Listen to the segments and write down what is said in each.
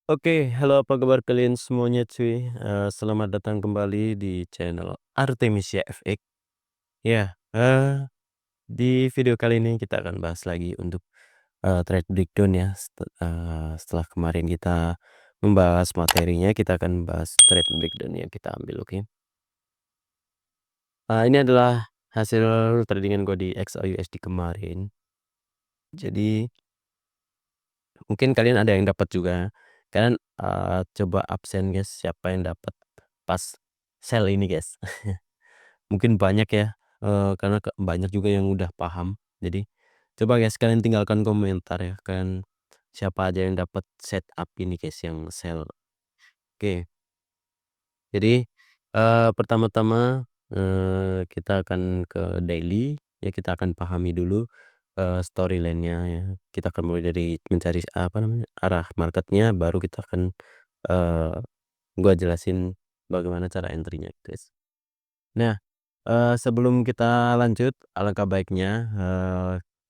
Oke, halo apa kabar kalian semuanya cuy. Selamat datang kembali di channel Artemisia FX. Ya, di video kali ini kita akan bahas lagi untuk trade breakdown ya. Setelah kemarin kita membahas materinya, kita akan bahas trade breakdown yang kita ambil, oke. Ini adalah hasil tradingan gue di XAUSD kemarin. Jadi mungkin kalian ada yang dapat juga. Kalian coba absen guys, siapa yang dapat pas sell ini guys. Mungkin banyak ya, karena banyak juga yang udah paham. Jadi, coba guys kalian tinggalkan komentar ya, kan siapa aja yang dapat setup ini guys yang sell. Oke, jadi, pertama-tama, kita akan ke daily, ya kita akan pahami dulu, storyline-nya ya. Kita akan mulai dari mencari, apa namanya, arah marketnya, baru kita akan, eee, gua jelasin bagaimana cara entry-nya guys. Nah, sebelum kita lanjut, alangkah baiknya,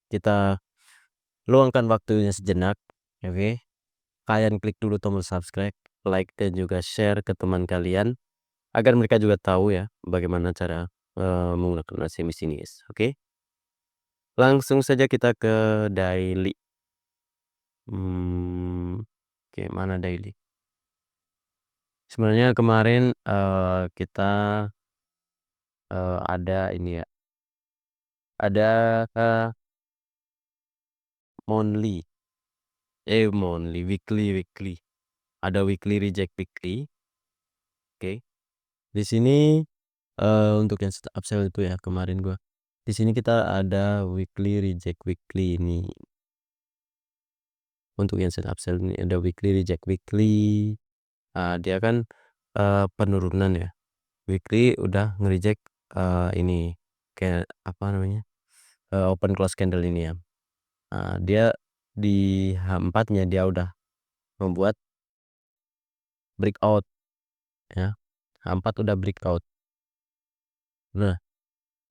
kita luangkan waktunya sejenak, oke. Kalian klik dulu tombol subscribe, like, dan juga share ke teman kalian, agar mereka juga tahu ya, bagaimana cara, menggunakan SMS ini, guys, oke. Langsung saja kita ke daily. Oke, mana daily? Sebenarnya kemarin, kita, ada ini ya, ada, monthly. Monthly, weekly. Ada weekly reject weekly, oke. Di sini, untuk yang setup sell itu ya kemarin gua. Di sini kita ada weekly reject weekly ini. Untuk yang setup sell ini ada weekly reject weekly. Dia kan, penurunan ya. Weekly udah nge-reject, ini kayak apa namanya, open close candle ini ya. Dia di H4-nya dia udah membuat breakout ya. H4 udah breakout. Nah,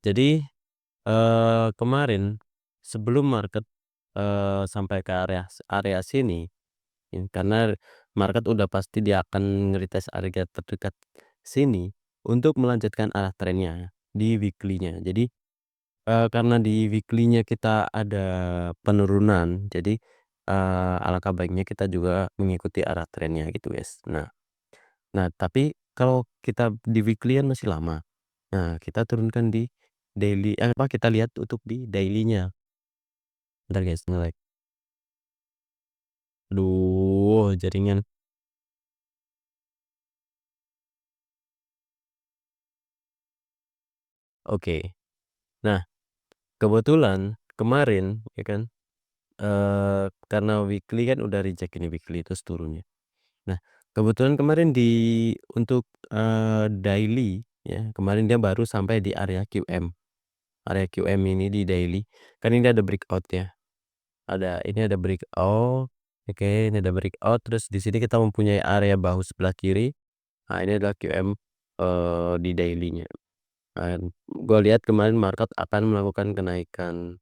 jadi, kemarin sebelum market, sampai ke area area sini, karena market udah pasti dia akan nge-retest area terdekat sini untuk melanjutkan arah trennya di weekly-nya. Jadi, karena di weekly-nya kita ada penurunan, jadi, alangkah baiknya kita juga mengikuti arah trennya gitu, guys. Nah, tapi kalau kita di weekly-an masih lama. Nah, kita turunkan di daily, kita lihat untuk di daily-nya. Bentar guys, nge-lag. Aduh, jaringan. Oke. Nah, kebetulan kemarin ya kan, karena weekly kan udah reject ini weekly terus turunnya. Nah, kebetulan kemarin untuk, daily ya, kemarin dia baru sampai di area QM. Area QM ini di daily, kan ini ada breakout ya. Ini ada breakout, oke, ini ada breakout, terus di sini kita mempunyai area bahu sebelah kiri. Nah, ini adalah QM, di daily-nya. Gua lihat kemarin market akan melakukan kenaikan,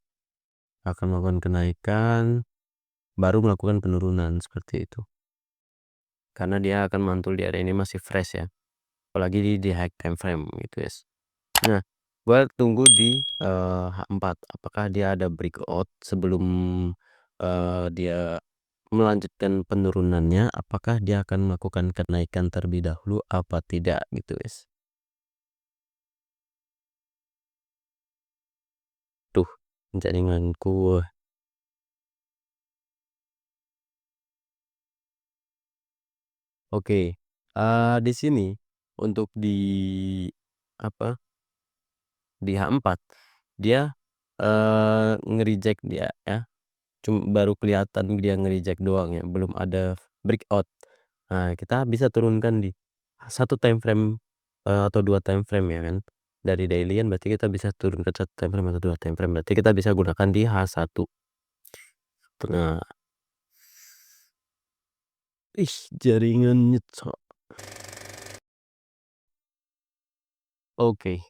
baru melakukan penurunan seperti itu. Karena dia akan mantul di area ini masih fresh ya, apalagi di high time frame gitu, guys. Nah, gua tunggu di, H4, apakah dia ada breakout sebelum, dia melanjutkan penurunannya, apakah dia akan melakukan kenaikan terlebih dahulu apa tidak gitu, guys. Tuh, jaringanku. Oke, di sini untuk apa, di H4 dia, nge-reject dia ya, baru kelihatan dia nge-reject doang ya, belum ada breakout. Nah, kita bisa turunkan di satu time frame, atau 2 time frame ya kan. Dari daily kan berarti kita bisa turun ke 1 time frame atau 2 time frame, berarti kita bisa gunakan di H1. Nah, ih, jaringannya Cok. Oke,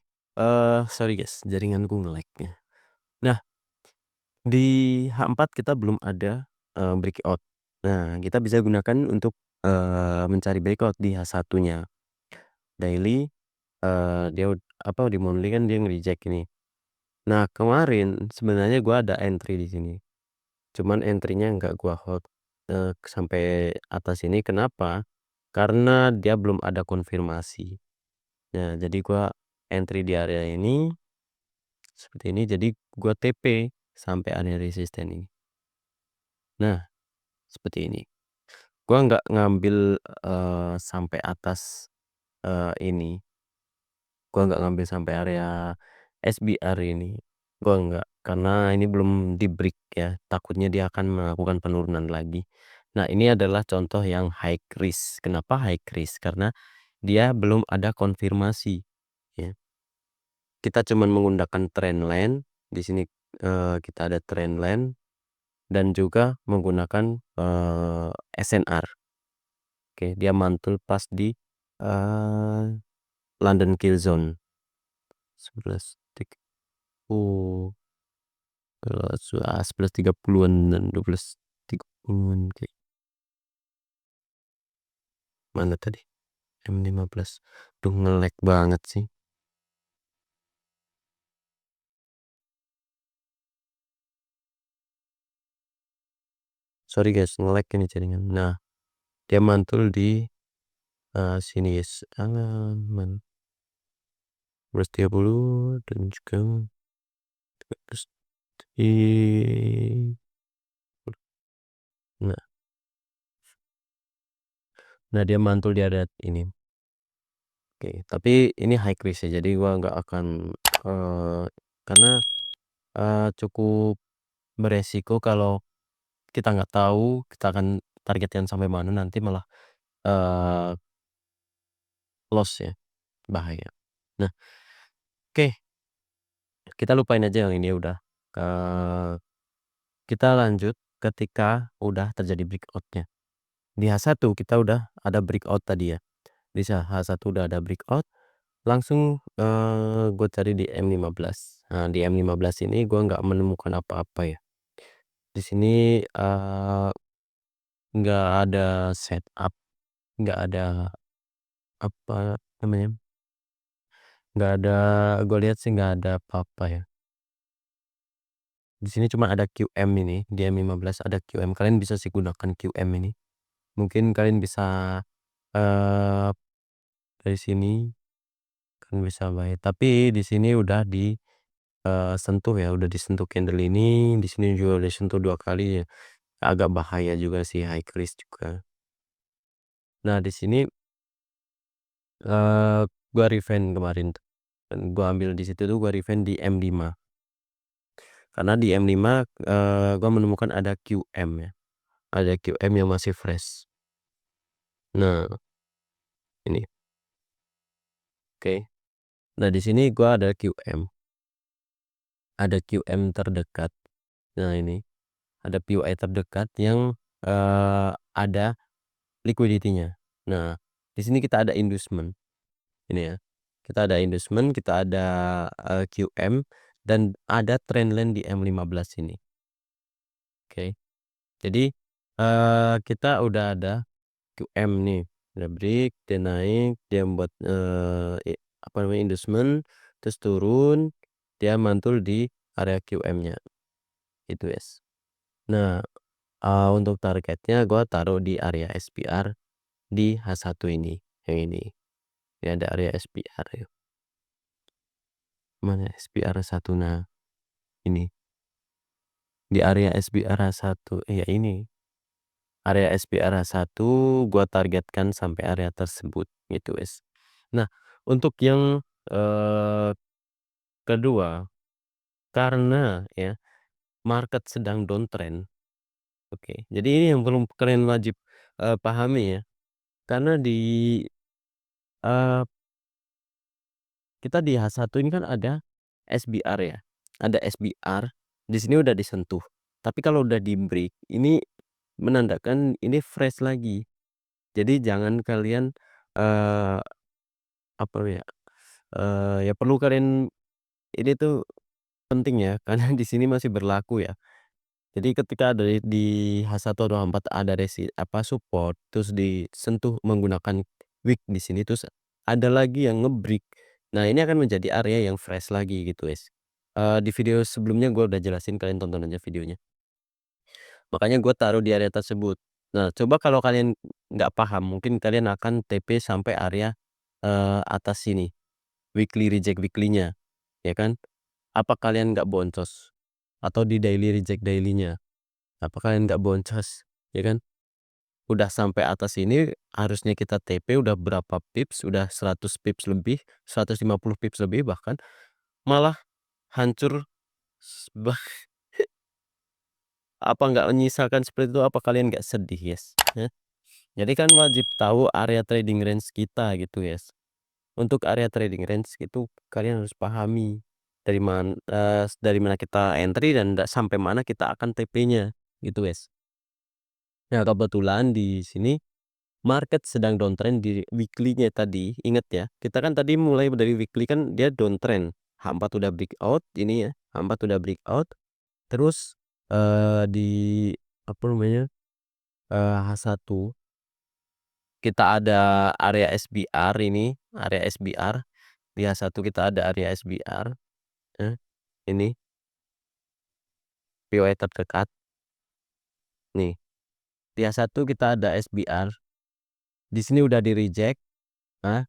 sorry guys, jaringanku nge-lag ya. Nah, di H4 kita belum ada, breakout. Nah, kita bisa gunakan untuk mencari breakout di H1-nya. Daily, di monthly kan dia nge-reject ini. Nah, kemarin sebenarnya gua ada entry di sini. Cuman entry-nya nggak gua hold, sampai atas ini. Kenapa? Karena dia belum ada konfirmasi. Nah, jadi gua entry di area ini seperti ini, jadi gua TP sampai area resisten ini. Nah, seperti ini. Gua nggak ngambil, sampai atas, ini. Gua nggak ngambil sampai area SBR ini. Gua nggak, karena ini belum di-break ya, takutnya dia akan melakukan penurunan lagi. Nah, ini adalah contoh yang high risk. Kenapa high risk? Karena dia belum ada konfirmasi, ya. Kita cuman menggunakan trendline, di sini, kita ada trendline dan juga menggunakan, SNR. Oke, dia mantul pas di, eee, London Kill Zone 11 tik oh, kalau 11.30-an dan 12.30-an kayak mana tadi? M15. Duh, nge-lag banget sih. Sorry guys, nge-lag ini jaringan. Nah, dia mantul di, sini guys, aman. 11.30 dan juga terus di nah nah dia mantul di area ini. Oke, tapi ini high risk ya, jadi gua nggak akan, karena, cukup beresiko kalau kita nggak tahu kita akan targetkan sampai mana, nanti malah, eee, loss ya, bahaya. Nah, oke, kita lupain aja yang ini udah, kita lanjut ketika udah terjadi breakout-nya. Di H1 kita udah ada breakout tadi ya, di H1 udah ada breakout, langsung, gue cari di M15. Nah, di M15 ini gue nggak menemukan apa-apa ya. Di sini, nggak ada setup, nggak ada apa namanya, nggak ada, gue lihat sih nggak ada apa-apa ya. Di sini cuma ada QM ini, di M15 ada QM, kalian bisa sih gunakan QM ini. Mungkin kalian bisa, eee, dari sini kan bisa buy, tapi di sini udah di, sentuh ya, udah disentuh candle ini, di sini juga udah disentuh 2 kali ya, agak bahaya juga sih, high risk juga. Nah, di sini, eee, gua refine kemarin tuh, dan gua ambil di situ tuh, gua refine di M5. Karena di M5, gua menemukan ada QM ya, ada QM yang masih fresh. Nah, ini, oke. Nah, di sini gua ada QM terdekat. Nah, ini, ada POI terdekat yang, ada liquidity-nya. Nah, di sini kita ada inducement, ini ya. Kita ada inducement, kita ada, QM, dan ada trendline di M15 ini, oke. Jadi, kita udah ada QM nih, udah break, dia naik, dia membuat, apa namanya, inducement, terus turun, dia mantul di area QM-nya, itu guys. Nah, untuk targetnya gua taruh di area SPR di H1 ini, yang ini. Ini ada area SPR ya. Mana SPR satu, nah ini. Di area SPR H1, iya ini. Area SPR H1 gua targetkan sampai area tersebut, gitu guys. Nah, untuk yang, kedua, karena ya market sedang downtrend, oke. Jadi ini yang perlu kalian wajib, pahami ya. Karena di, eee, kita di H1 ini kan ada SBR ya, ada SBR, di sini udah disentuh. Tapi kalau udah di-break, ini menandakan ini fresh lagi. Jadi jangan kalian, eee, apa ya, ya perlu kalian, ini tuh penting ya, karena di sini masih berlaku ya. Jadi ketika ada di H1 atau H4 ada support, terus disentuh menggunakan weak di sini, terus ada lagi yang nge-break. Nah, ini akan menjadi area yang fresh lagi gitu, guys. Di video sebelumnya gue udah jelasin, kalian tonton aja videonya. Makanya gue taruh di area tersebut. Nah, coba kalau kalian nggak paham, mungkin kalian akan TP sampai area, atas sini, weekly reject weekly-nya, ya kan. Apa kalian nggak boncos? Atau di daily reject daily-nya, apa kalian nggak boncos, ya kan. Udah sampai atas ini harusnya kita TP udah berapa pips, udah 100 pips lebih, 150 pips lebih bahkan, malah hancur bah apa nggak menyisakan seperti itu, apa kalian nggak sedih, yes, ya? Jadi kan wajib tahu area trading range kita gitu, yes. Untuk area trading range itu kalian harus pahami dari mana kita entry dan sampai mana kita akan TP-nya gitu, yes. Nah, kebetulan di sini market sedang downtrend di weekly-nya tadi, ingat ya, kita kan tadi mulai dari weekly kan dia downtrend, H4 udah breakout ini ya, H4 udah breakout, terus, di apa namanya, H1 kita ada area SBR ini, area SBR, di H1 kita ada area SBR, ya, ini POI terdekat, nih, di H1 kita ada SBR, di sini udah di-reject, ah,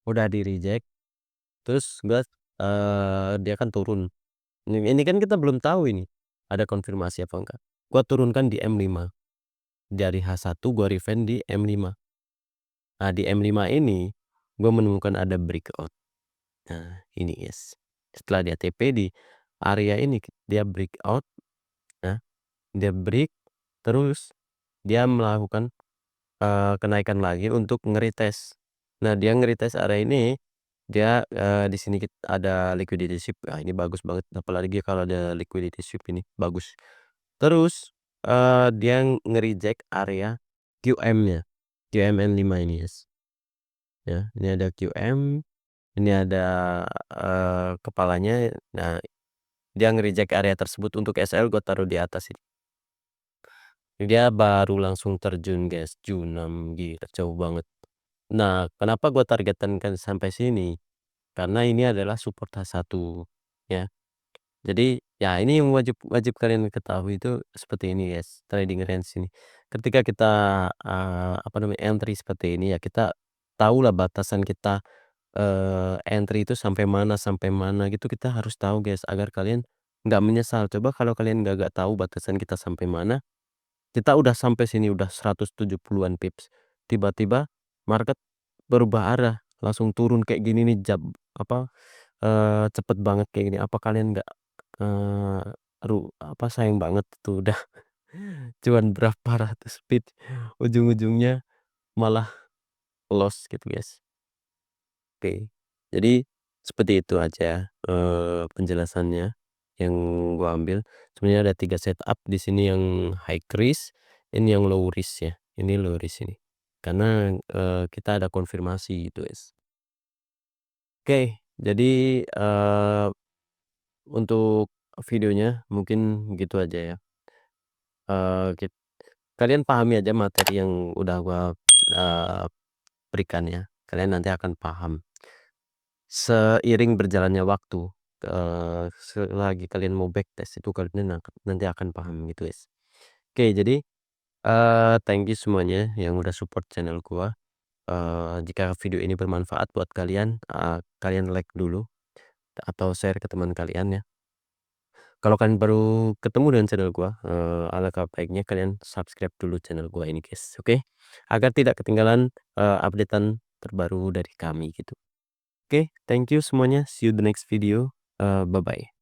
udah di-reject, terus dia kan turun. Ini kan kita belum tahu ini, ada konfirmasi apa enggak. Gua turunkan di M5, dari H1 gua refine di M5. Nah, di M5 ini gua menemukan ada breakout. Nah, ini guys, setelah dia TP di area ini, dia breakout, nah, dia break, terus dia melakukan, kenaikan lagi untuk nge-retest. Nah, dia nge-retest area ini, dia, di sini ada liquidity sweep, ini bagus banget, apalagi kalau ada liquidity sweep ini, bagus. Terus, dia nge-reject area QM-nya, QMN5 ini, guys, ya. Ini ada QM, ini ada, kepalanya. Nah, dia nge-reject area tersebut untuk SL gua taruh di atas ini. Dia baru langsung terjun, guys, Junam, gila jauh banget. Nah, kenapa gua targetkan sampai sini? Karena ini adalah support H1, ya. Jadi, ya ini yang wajib wajib kalian ketahui itu seperti ini, guys, trading range ini. Ketika kita, apa namanya, entry seperti ini ya, kita tahulah batasan kita, entry itu sampai mana gitu, kita harus tahu, guys, agar kalian nggak menyesal. Coba kalau kalian nggak tahu batasan kita sampai mana, kita udah sampai sini udah 170-an pips, tiba-tiba market berubah arah, langsung turun kayak gini nih, apa, cepet banget kayak gini, apa kalian nggak, eee, sayang banget tuh udah cuan berapa ratus pips, ujung-ujungnya malah loss gitu, guys. Oke, jadi seperti itu aja, penjelasannya yang gua ambil. Sebenarnya ada 3 setup di sini, yang high risk, ini yang low risk ya, ini low risk ini. Karena, kita ada konfirmasi gitu, guys. Oke, jadi, untuk videonya mungkin gitu aja ya. Eee, kit Kalian pahami aja materi yang udah gua, eee, berikan ya, kalian nanti akan paham. Seiring berjalannya waktu, selagi kalian mau backtest itu kalian nanti akan paham gitu, guys. Oke, jadi, thank you semuanya yang udah support channel gua. Jika video ini bermanfaat buat kalian, kalian like dulu atau share ke teman kalian ya. Kalau kalian baru ketemu dengan channel gua, alangkah baiknya kalian subscribe dulu channel gua ini, guys, oke? Agar tidak ketinggalan, update-an terbaru dari kami gitu. Oke, thank you semuanya, see you the next video, bye-bye.